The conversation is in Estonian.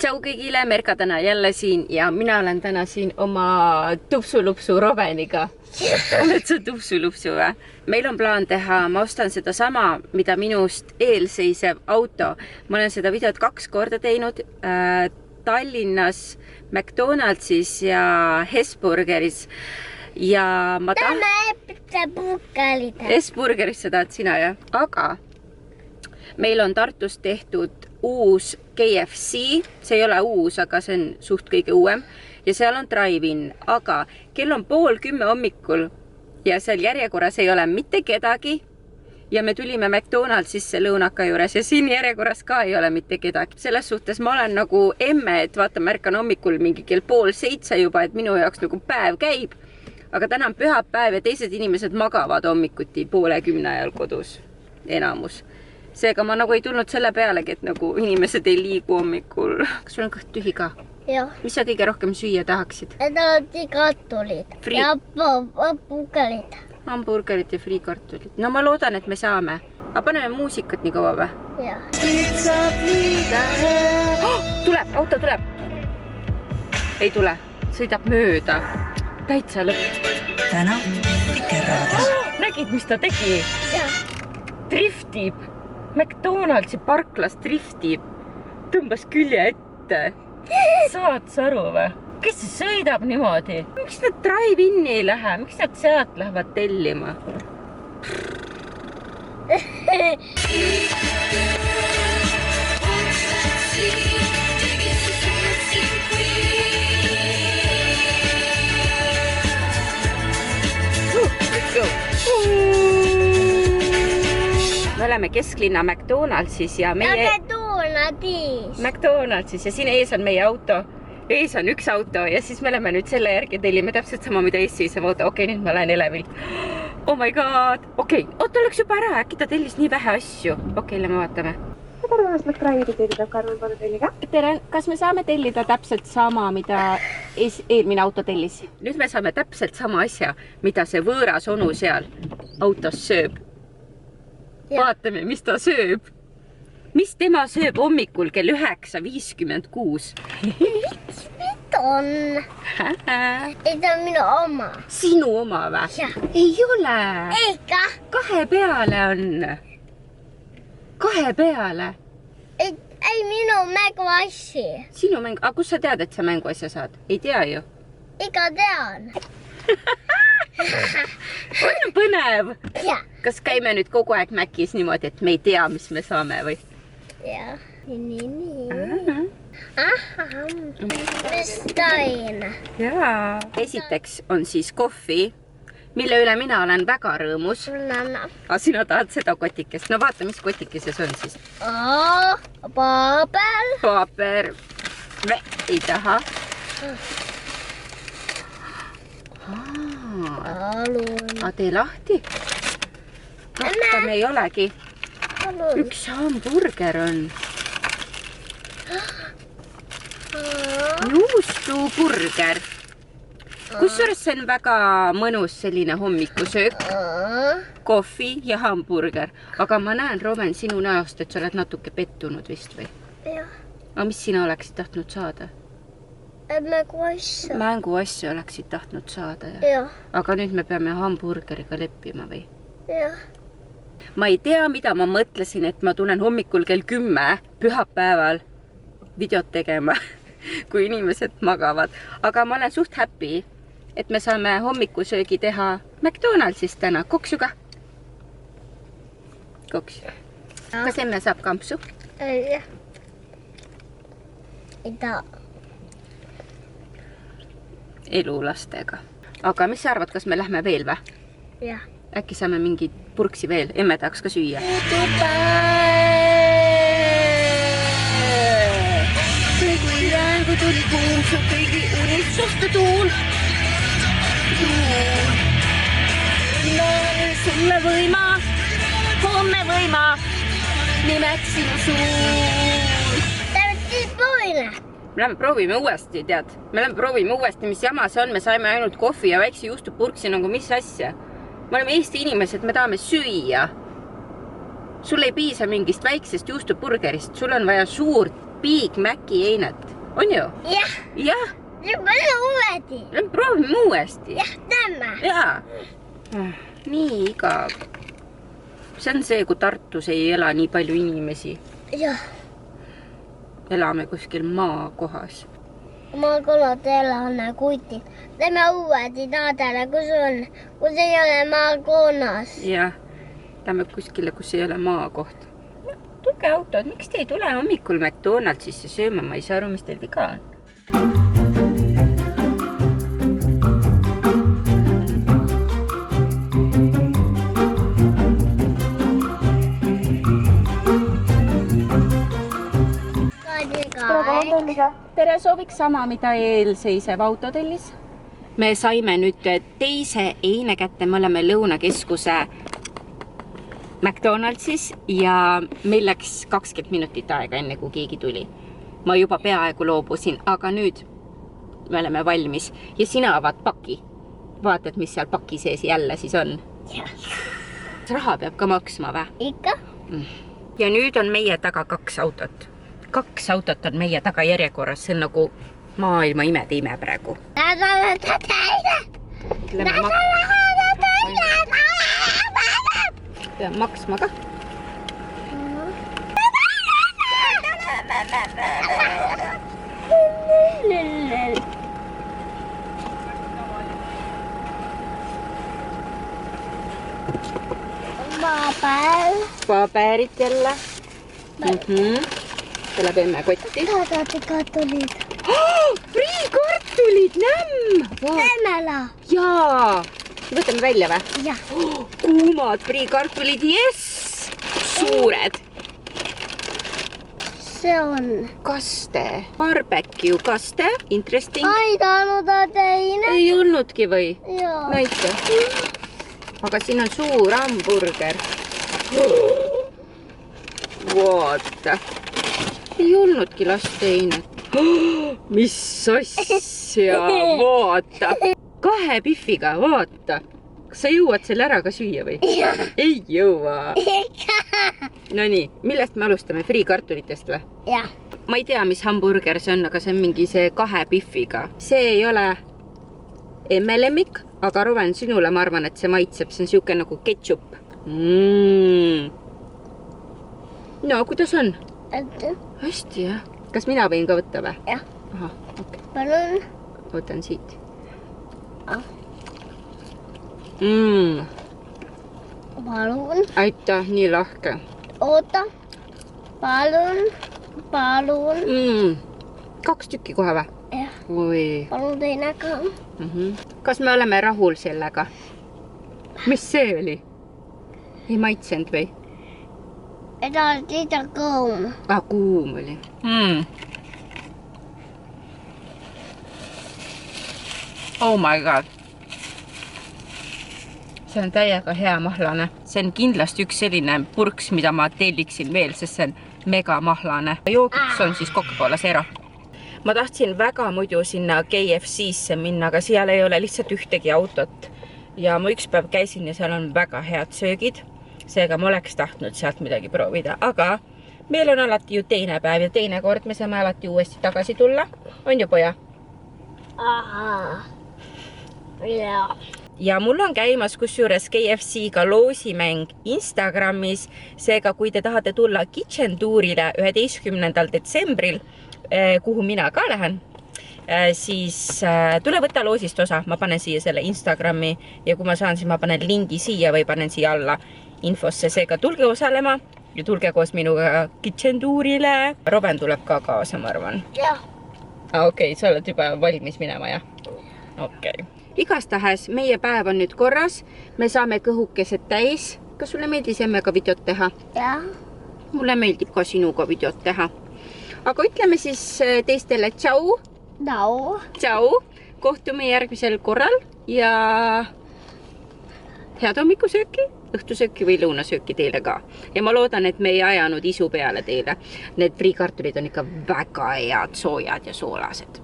Tšau kõigile, Merka täna jälle siin ja mina olen täna siin oma tupsulupsu Robeniga. Oled sa tupsulupsu või? Meil on plaan teha, ma ostan seda sama, mida minust eelseisev auto. Ma olen seda videot 2 korda teinud Tallinnas, McDonaldsis ja Hesburgeris. Ja ma Hesburgeris sa tahad sina, jah? Aga meil on Tartus tehtud uus KFC, see ei ole uus, aga see on suht kõige uuem ja seal on drive-in, aga kell on 9:30 hommikul ja seal järjekorras ei ole mitte kedagi ja me tulime McDonaldsisse lõunaka juures ja siin järjekorras ka ei ole mitte kedagi. Selles suhtes ma olen nagu emme, et vaata, märkan hommikul mingi kell 6:30 juba, et minu jaoks nagu päev käib, aga täna on pühapäev ja teised inimesed magavad hommikuti 9:30 ajal kodus, enamus. Seega ma nagu ei tulnud selle pealegi, et nagu inimesed ei liigu hommikul. Kas sul on kõht tühi ka? Jah. Mis sa kõige rohkem süüa tahaksid? Kartulid ja hamburgerid. Hamburgerid ja friikartulid. No ma loodan, et me saame. Aga paneme muusikat nii kaua või? Jah. Tuleb, auto tuleb. Ei tule, sõidab mööda. Täitsa lõpp. Täna Vikerraadios. Nägid, mis ta tegi? Jah. Driftib. McDonaldsi parklas driftib. Tõmbas külje ette. Saad sa aru või? Kes see sõidab niimoodi? Miks nad drive-inni ei lähe? Miks nad sealt lähevad tellima? Let's go! Me oleme kesklinna McDonaldsis ja meie... McDonaldsis ja siin ees on meie auto. Ees on üks auto ja siis me oleme nüüd selle järgi tellime täpselt sama, mida ees seisab auto. Okei, nüüd ma lähen Elevilt. Oh my god! Okei, oota, oleks juba ära. Äkki ta tellis nii vähe asju. Okei, lähme vaatame. Tere, kas me saame tellida täpselt sama, mida eelmine auto tellis? Nüüd me saame täpselt sama asja, mida see võõras onu seal autos sööb. Vaatame, mis ta sööb. Mis tema sööb hommikul kell 9:56? Mis on? Ei, ta on minu oma. Sinu oma või? Jah. Ei ole. Eikä. 2 peale on. 2 peale. Ei minu mänguassi. Sinu mäng... Aga kus sa tead, et sa mänguasja saad? Ei tea ju. Eikä tean. On põnev. Jah. Kas käime nüüd kogu aeg Mäkis niimoodi, et me ei tea, mis me saame või? Jah. Nii. Ahah. Mis taina? Jaa. Esiteks on siis kohvi, mille üle mina olen väga rõõmus. Aga sina tahad seda kotikest. No vaata, mis kotikeses on siis. Paber. Paber. Me ei taha. Aga tee lahti. Lahta me ei olegi. Üks hamburger on. Juustuburger. Kusjuures see on väga mõnus selline hommikusöök. Kohvi ja hamburger. Aga ma näen, Roben, sinu näost, et sa oled natuke pettunud vist või? Jah. Aga mis sina oleksid tahtnud saada? Mänguasja. Mänguasju oleksid tahtnud saada, jah? Jah. Aga nüüd me peame hamburgeriga leppima või? Jah. Ma ei tea, mida ma mõtlesin, et ma tulen hommikul kell 10 pühapäeval videot tegema, kui inimesed magavad. Aga ma olen suht happy, et me saame hommikusöögi teha McDonaldsis täna. Koksu ka? Koks. Kas emme saab kampsu? Jah. Ei taha. Elu lastega. Aga mis sa arvad, kas me lähme veel või? Jah. Äkki saame mingit purksi veel? Emme tahaks ka süüa. Kui rängu tuli kuum, su kõigi unistuste tuul. Sulle võima, homme võima, nimeks sinu suul. Me lähme proovime uuesti, tead. Me lähme proovime uuesti, mis jama see on. Me saime ainult kohvi ja väikse juustupurksi, nagu mis asja. Me oleme Eesti inimesed, me tahame süüa. Sul ei piisa mingist väiksest juustupurgerist. Sul on vaja suurt Big Maci einet. On ju? Jah. Jah. Minu uuesti. Proovime uuesti. Jah, tämä. Jaa. Nii igav. See on see, kui Tartus ei ela nii palju inimesi. Jah. Elame kuskil maakohas. Ma kolot elanne kuitin. Teemme uuesti taatele, kus ei ole maakonnas. Jah. Lähme kuskile, kus ei ole maakoht. Tulge autod, miks te ei tule hommikul McDonaldsisse sööma? Ma ei saa aru, mis teil viga on. Tere, sooviks sama, mida eelseisev auto tellis. Me saime nüüd teise eine kätte, me oleme Lõunakeskuse McDonaldsis ja meil läks 20 minutit aega enne, kui keegi tuli. Ma juba peaaegu loobusin, aga nüüd me oleme valmis ja sina avad paki. Vaatad, mis seal paki sees jälle siis on. Raha peab ka maksma vä? Ikka. Ja nüüd on meie taga 2 autot. 2 autot on meie taga järjekorras, see on nagu maailma imede ime praegu. Peab maksma ka. Paberit jälle. Tuleb emme kotti. Taati kartulid. Friikartulid, nämm! Tämällä. Jaa! Võtame välja vä? Jah. Kuumad friikartulid, jess! Suured. Se on. Kaste. Barbecue kaste. Interesting. Ai, tanuta teine. Ei olnudki või? Joo. Näite. Aga siin on suur hamburger. Vaata. Ei olnudki lasteinet. Mis asja, vaata. 2 piffiga, vaata. Kas sa jõuad selle ära ka süüa või? Ei jõua. No nii, millest me alustame? Friikartulitest või? Jah. Ma ei tea, mis hamburger see on, aga see on mingi see 2 piffiga. See ei ole emmelemmik, aga Roven, sinule ma arvan, et see maitseb. See on siuke nagu ketšup. No, kuidas on? Hästi, jah. Kas mina võin ka võtta või? Jah. Aha, okei. Palun. Võtan siit. Palun. Aitäh, nii lahke. Oota. Palun. Palun. 2 tükki kohe või? Jah. Oi. Palun teine ka. Kas me oleme rahul sellega? Mis see oli? Ei maitsenud või? Edasi ta kuum. Kuum oli. Oh my god. See on täiega hea mahlane. See on kindlasti üks selline purks, mida ma telliksin veel, sest see on mega mahlane. Joogiks on siis Coca-Cola Zero. Ma tahtsin väga muidu sinna KFC-sse minna, aga seal ei ole lihtsalt ühtegi autot. Ja ma üks päev käisin ja seal on väga head söögid. Seega ma oleks tahtnud sealt midagi proovida, aga meil on alati ju teine päev ja teine kord me saame alati uuesti tagasi tulla. On ju, poja? Jaa. Ja mul on käimas kusjuures KFC-ga loosimäng Instagramis. Seega, kui te tahate tulla Kitchen Tourile 11. detsembril, kuhu mina ka lähen, siis tule võtta loosist osa. Ma panen siia selle Instagrami ja kui ma saan, siis ma panen lingi siia või panen siia alla infosse. Seega tulge osalema ja tulge koos minuga Kitchen Tourile. Roben tuleb ka kaasa, ma arvan. Jah. Okei, sa oled juba valmis minema, jah? Okei. Igastahes meie päev on nüüd korras. Me saame kõhukesed täis. Kas sulle meeldis emmega videot teha? Jah. Mulle meeldib ka sinuga videot teha. Aga ütleme siis teistele tšau. Tšau. Kohtume järgmisel korral ja head hommikusööki, õhtusööki või lõunasööki teile ka. Ja ma loodan, et me ei ajanud isu peale teile. Need friikartulid on ikka väga head, soojad ja soolased.